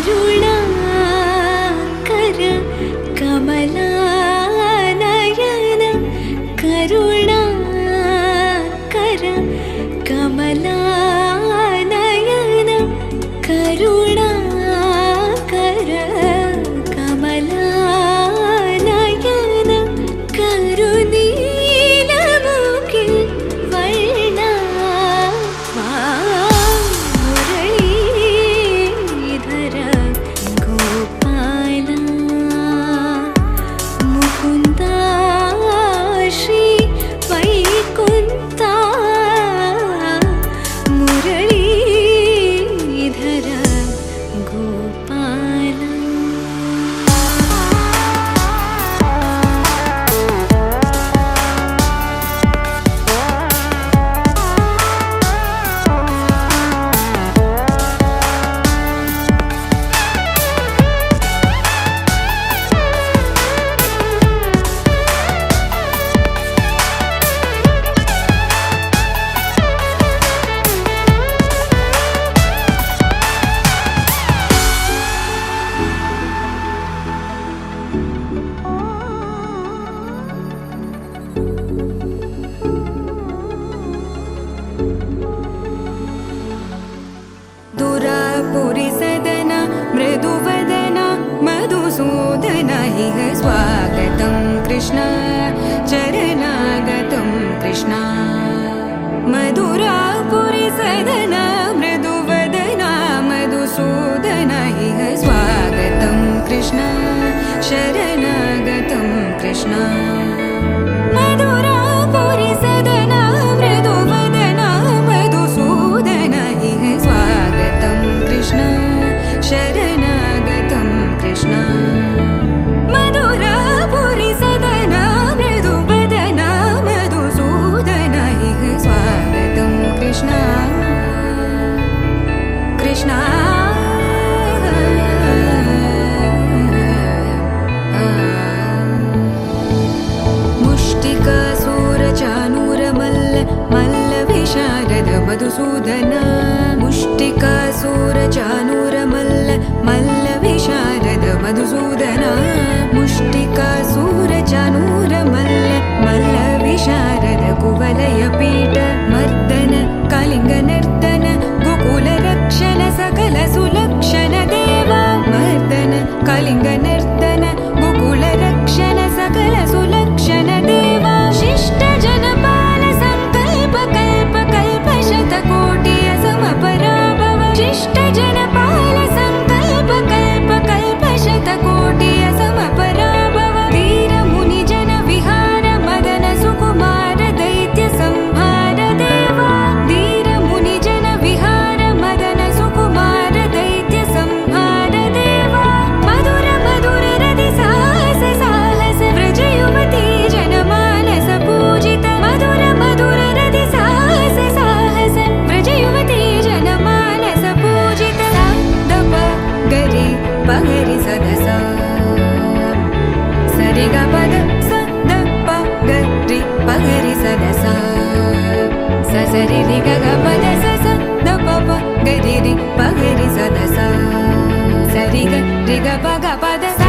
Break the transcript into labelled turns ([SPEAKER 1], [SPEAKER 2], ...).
[SPEAKER 1] करुणाकर कमलानयन करुणाकर कमलानयन करुणाकर कमलानयन करुनीलमुखिल वर्णा मुरलीधर गोपाला मुकुन्दा श्री वैकुन्ता मुरलीधर गोपाला।
[SPEAKER 2] दुरापुरी सदन मृदुवदन मधुसूदन इह स्वागतं कृष्ण चरणागतं कृष्ण। मधुरापुरी सदन मृदुवदन मधुसूदन इह स्वागतं कृष्ण शरणागतं कृष्ण। मधुरापुरी सदन मृदुवदन मधुसूदन इह स्वागतं कृष्ण शरणागतं कृष्ण। मधुरापुरी सदन मृदुवदन मधुसूदन इह स्वागतं कृष्ण कृष्ण। मुष्टिकासूरचानूरमल्ल मल्लविशारद मधुसूदन मुष्टिकासूरचानूरमल्ल मल्लविशारद मधुसूदन मुष्टिकासूरचानूरमल्ल मल्लविशारद कुवलयपीठ मर्दन कलिङ्गनर्तन गोकुलरक्षण सकल सुलक्षण देवा मर्दन कलिङ्गनर्तन गोकुलरक्षण सकल सुलक्षण देवा। शिष्ट जनपाल संकल्प कल्प कल्प शतकोटि असमपराभव शिष्ट जनपाल संकल्प कल्प कल्प शतकोटि असमपराभव। वीर मुनि जन विहार मदन सुकुमार दैत्य संहार देवा वीर मुनि जन विहार मदन सुकुमार दैत्य संहार देवा। मधुर मधुर रति साहस साहस व्रज युवती जनमानस पूजित मधुर मधुर रति साहस साहस व्रज युवती जनमानस पूजित। दप गरि पगरि सदस सरि ग पद स द प गरि पगरि सदस स सरि रि ग ग पद स स द प प गरि रि पगरि सदस सरि ग रि ग प ग पद स